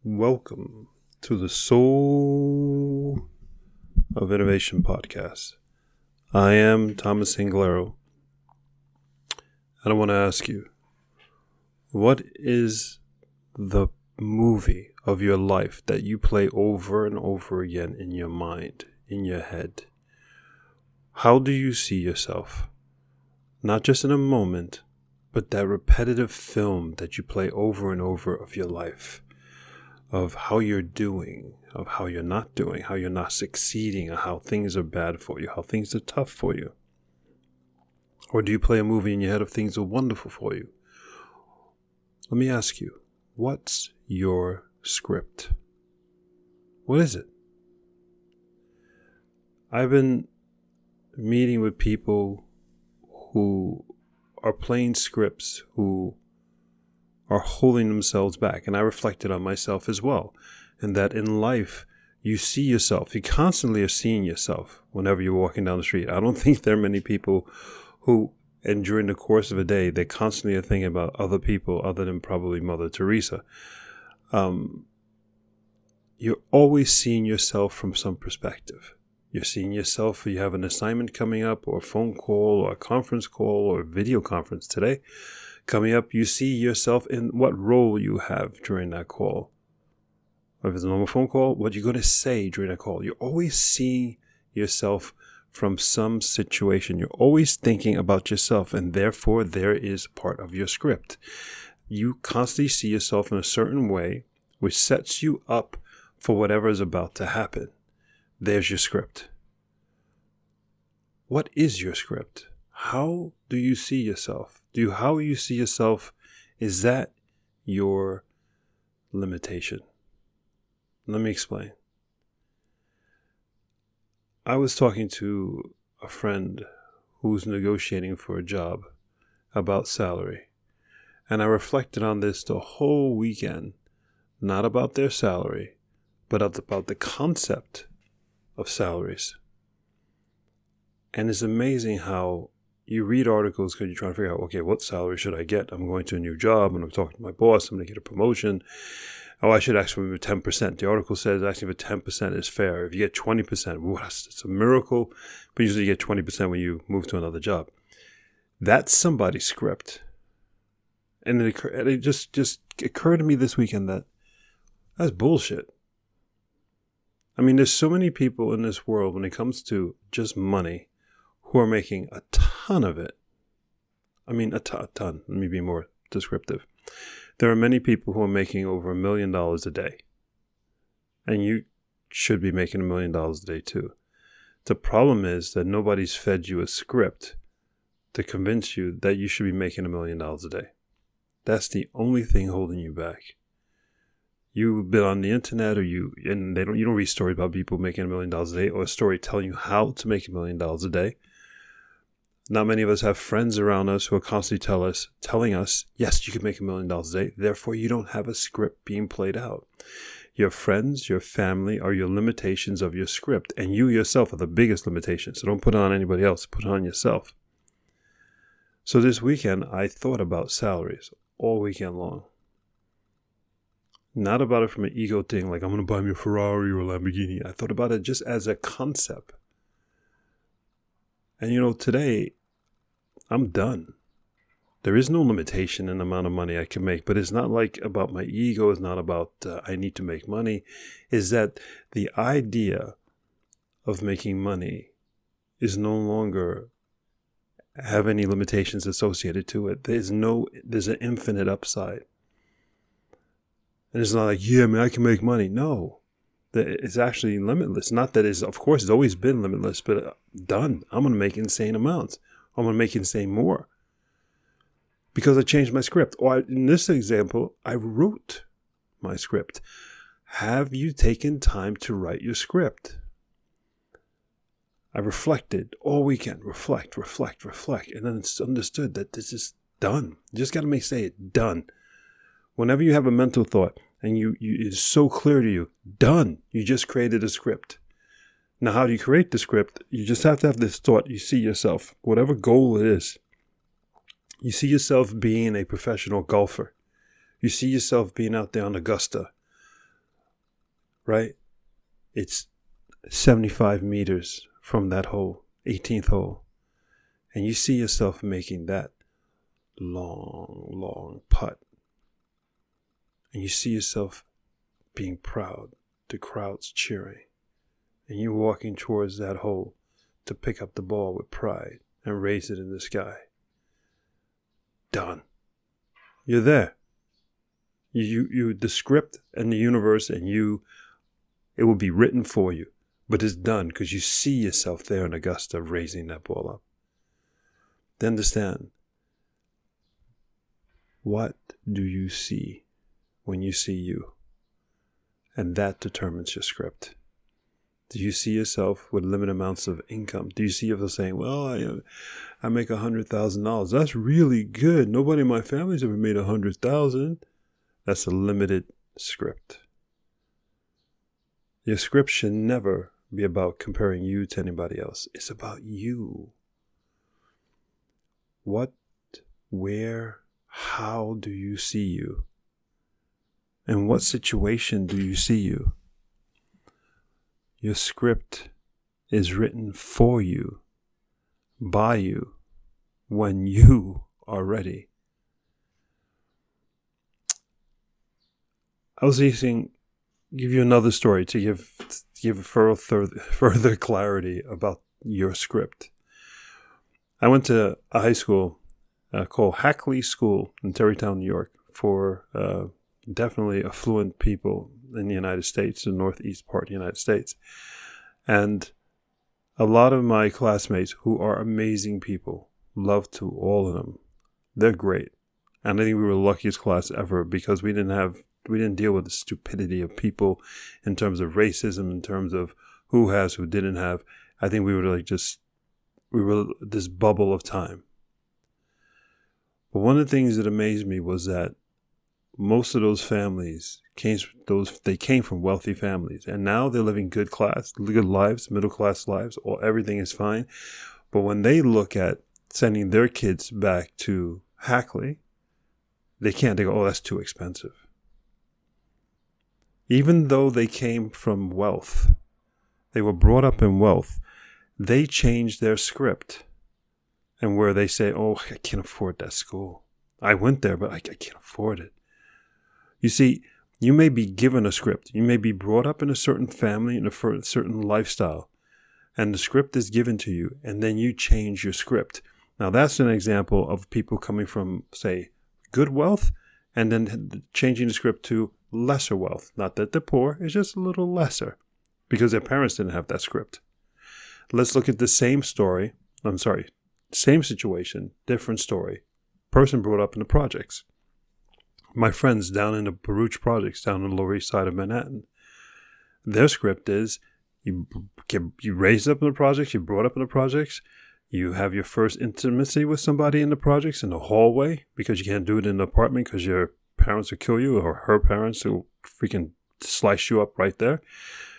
Welcome to the Soul of Innovation podcast. I am Thomas Anglero, and I want to ask you, what is the movie of your life that you play over and over again in your mind, in your head? How do you see yourself? Not just in a moment, but that repetitive film that you play over and over of your life, of how you're doing, of how you're not doing, how you're not succeeding, or how things are bad for you, how things are tough for you. Or do you play a movie in your head of things are wonderful for you? Let me ask you, what's your script? What is it? I've been meeting with people who are playing scripts, who are holding themselves back. And I reflected on myself as well. And that in life, you see yourself. You constantly are seeing yourself whenever you're walking down the street. I don't think there are many people who, and during the course of a day, they constantly are thinking about other people other than probably Mother Teresa. You're always seeing yourself from some perspective. You're seeing yourself, you have an assignment coming up, or a phone call, or a conference call, or a video conference today coming up. You see yourself in what role you have during that call. Or if it's a normal phone call, what you're going to say during a call. You're always seeing yourself from some situation. You're always thinking about yourself, and therefore there is part of your script. You constantly see yourself in a certain way, which sets you up for whatever is about to happen. There's your script. What is your script? How do you see yourself? How you see yourself, is that your limitation? Let me explain. I was talking to a friend who's negotiating for a job about salary. And I reflected on this the whole weekend, not about their salary, but about the concept of salaries. And it's amazing how you read articles because you're trying to figure out, okay, what salary should I get? I'm going to a new job and I'm talking to my boss. I'm going to get a promotion. Oh, I should ask for 10%. The article says asking for 10% is fair. If you get 20%, well, it's a miracle. But usually you get 20% when you move to another job. That's somebody's script. And it just occurred to me this weekend that that's bullshit. I mean, there's so many people in this world when it comes to just money who are making a ton of it. I mean, a ton. Let me be more descriptive. There are many people who are making over $1 million a day. And you should be making $1 million a day too. The problem is that nobody's fed you a script to convince you that you should be making $1 million a day. That's the only thing holding you back. You've been on the internet, you don't read stories about people making $1 million a day, or a story telling you how to make $1 million a day. Not many of us have friends around us who are constantly telling us, yes, you can make $1 million a day. Therefore, you don't have a script being played out. Your friends, your family are your limitations of your script, and you yourself are the biggest limitation. So don't put it on anybody else, put it on yourself. So this weekend, I thought about salaries all weekend long. Not about it from an ego thing, like I'm going to buy me a Ferrari or a Lamborghini. I thought about it just as a concept. And today, I'm done. There is no limitation in the amount of money I can make, but it's not like about my ego. It's not about I need to make money. Is that the idea of making money is no longer have any limitations associated to it. There's an infinite upside. And it's not like, yeah, man, I can make money. No, it's actually limitless. Not that of course, it's always been limitless, but done. I'm going to make insane amounts. I'm going to make insane more. Because I changed my script. Or in this example, I wrote my script. Have you taken time to write your script? I reflected all weekend. Reflect. And then it's understood that this is done. You just got to say it, done. Whenever you have a mental thought and it's so clear to you, done. You just created a script. Now, how do you create the script? You just have to have this thought. You see yourself, whatever goal it is. You see yourself being a professional golfer. You see yourself being out there on Augusta right? It's 75 meters from that hole, 18th hole. And you see yourself making that long putt. And you see yourself being proud, the crowd's cheering. And you're walking towards that hole to pick up the ball with pride and raise it in the sky. Done. You're there. You the script and the universe and it will be written for you. But it's done because you see yourself there in Augusta raising that ball up. Then understand, what do you see when you see you? And that determines your script. Do you see yourself with limited amounts of income? Do you see yourself saying, well, I make $100,000. That's really good. Nobody in my family's ever made $100,000. That's a limited script. Your script should never be about comparing you to anybody else. It's about you. What, where, how do you see you? In what situation do you see you? Your script is written for you, by you, when you are ready. I was give you another story to give further clarity about your script. I went to a high school called Hackley School in Tarrytown, New York, for definitely affluent people in the United States, the northeast part of the United States. And a lot of my classmates, who are amazing people, love to all of them. They're great. And I think we were the luckiest class ever because we didn't deal with the stupidity of people in terms of racism, in terms of who has, who didn't have. I think we were this bubble of time. But one of the things that amazed me was that most of those families came from wealthy families, and now they're living good lives, middle class lives, or everything is fine. But when they look at sending their kids back to Hackley, they can't. They go, oh, that's too expensive. Even though they came from wealth, they were brought up in wealth, they changed their script. And where they say, oh, I can't afford that school. I went there, but I can't afford it. You see, you may be given a script. You may be brought up in a certain family, in a certain lifestyle. And the script is given to you, and then you change your script. Now, that's an example of people coming from, say, good wealth, and then changing the script to lesser wealth. Not that they're poor, it's just a little lesser, because their parents didn't have that script. Let's look at the same situation, different story. Person brought up in the projects. My friends down in the Baruch projects, down on the Lower East Side of Manhattan, their script is you raised up in the projects, you brought up in the projects, you have your first intimacy with somebody in the projects in the hallway because you can't do it in the apartment because your parents will kill you, or her parents will freaking slice you up right there.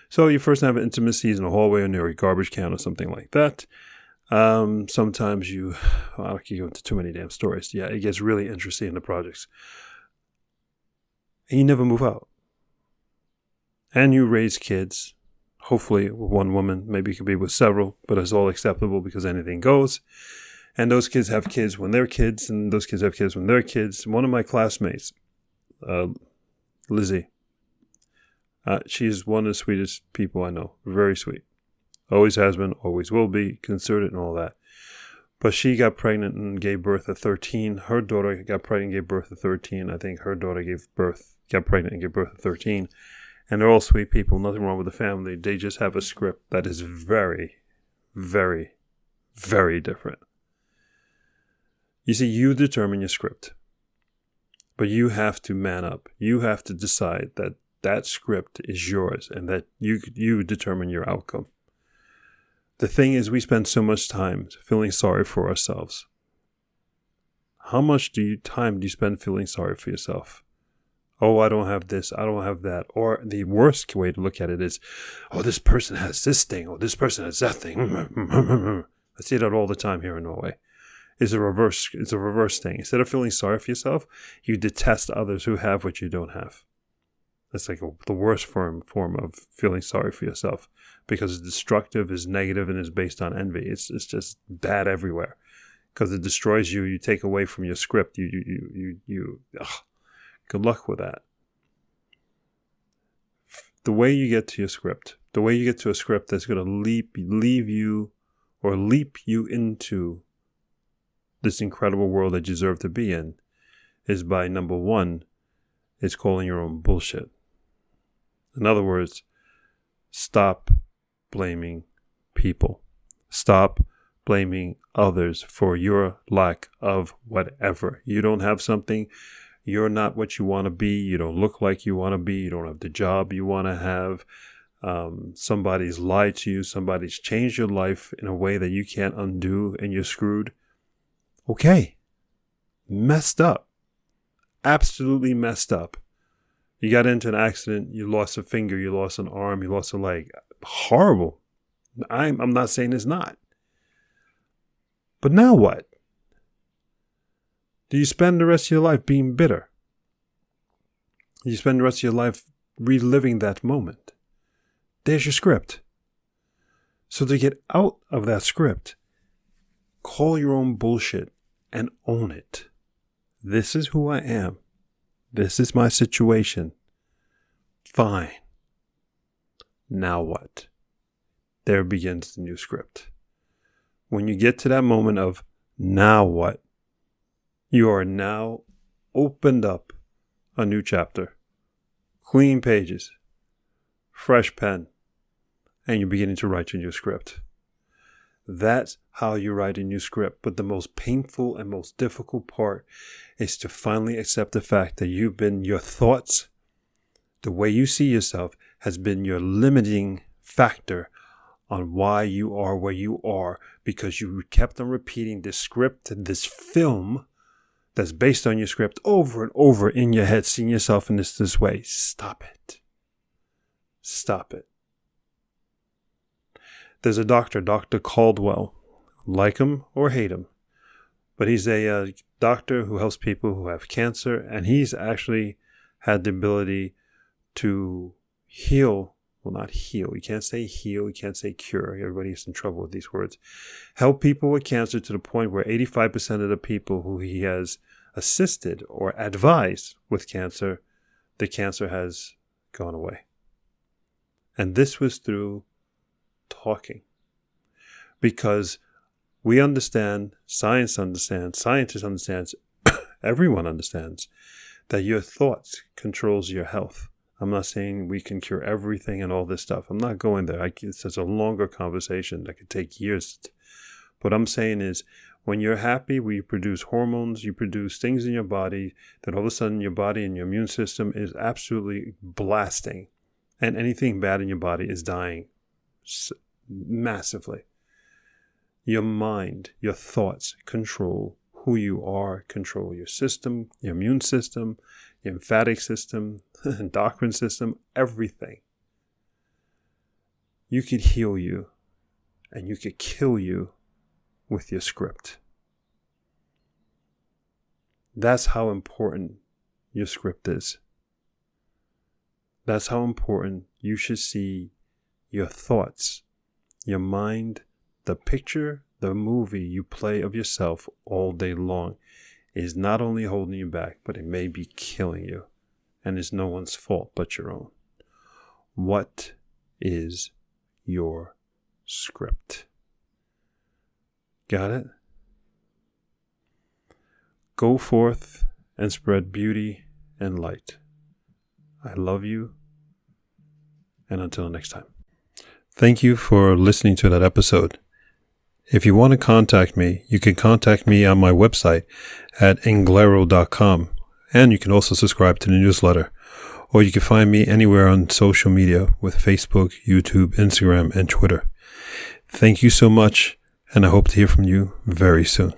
So you first have intimacies in the hallway or near a garbage can or something like that. Sometimes I don't go into too many damn stories. Yeah, it gets really interesting in the projects. And you never move out. And you raise kids, hopefully with one woman, maybe you could be with several, but it's all acceptable because anything goes. And those kids have kids when they're kids, and those kids have kids when they're kids. One of my classmates, Lizzie, she's one of the sweetest people I know. Very sweet. Always has been, always will be, considerate and all that. But she got pregnant and gave birth at 13. Her daughter got pregnant and gave birth at 13. I think her daughter got pregnant and gave birth at 13. And they're all sweet people. Nothing wrong with the family. They just have a script that is very, very, very different. You see, you determine your script. But you have to man up. You have to decide that that script is yours and that you determine your outcome. The thing is, we spend so much time feeling sorry for ourselves. How much time do you spend feeling sorry for yourself? Oh, I don't have this, I don't have that. Or the worst way to look at it is, oh, this person has this thing, or this person has that thing. I see that all the time here in Norway. It's a reverse thing. Instead of feeling sorry for yourself, you detest others who have what you don't have. It's like the worst form of feeling sorry for yourself, because it's destructive, is negative, and is based on envy. It's just bad everywhere, because it destroys you. You take away from your script. Good luck with that. The way you get to your script, the way you get to a script that's going to leap you into this incredible world that you deserve to be in, is by, number one, is calling your own bullshit. In other words, stop blaming people. Stop blaming others for your lack of whatever. You don't have something. You're not what you want to be. You don't look like you want to be. You don't have the job you want to have. Somebody's lied to you. Somebody's changed your life in a way that you can't undo, and you're screwed. Okay. Messed up. Absolutely messed up. You got into an accident. You lost a finger. You lost an arm. You lost a leg. Horrible. I'm not saying it's not. But now what? Do you spend the rest of your life being bitter? Do you spend the rest of your life reliving that moment? There's your script. So to get out of that script, call your own bullshit and own it. This is who I am. This is my situation. Fine. Now what? There begins the new script. When you get to that moment of now what, you are now opened up a new chapter. Clean pages. Fresh pen. And you're beginning to write your new script. That's how you write a new script. But the most painful and most difficult part is to finally accept the fact that your thoughts, the way you see yourself, has been your limiting factor on why you are where you are, because you kept on repeating this script, this film that's based on your script over and over in your head, seeing yourself in this way. Stop it. Stop it. There's a doctor, Dr. Caldwell. Like him or hate him. But he's a doctor who helps people who have cancer. And he's actually had the ability to heal. Well, not heal. You can't say heal. You can't say cure. Everybody gets in trouble with these words. Help people with cancer to the point where 85% of the people who he has assisted or advised with cancer, the cancer has gone away. And this was through talking. Because we understand, science understands, scientists understand, everyone understands that your thoughts controls your health. I'm not saying we can cure everything and all this stuff. I'm not going there. It's a longer conversation that could take years. What I'm saying is, when you're happy, we produce hormones, you produce things in your body that all of a sudden your body and your immune system is absolutely blasting. And anything bad in your body is dying massively. Your mind, your thoughts control who you are, control your system, your immune system, your lymphatic system, endocrine system, everything. You could heal you and you could kill you with your script. That's how important your script is. That's how important you should see your thoughts, your mind, the picture, the movie you play of yourself all day long is not only holding you back, but it may be killing you. And it's no one's fault but your own. What is your script? Got it? Go forth and spread beauty and light. I love you. And until next time. Thank you for listening to that episode. If you want to contact me, you can contact me on my website at englaro.com. And you can also subscribe to the newsletter. Or you can find me anywhere on social media with Facebook, YouTube, Instagram, and Twitter. Thank you so much, and I hope to hear from you very soon.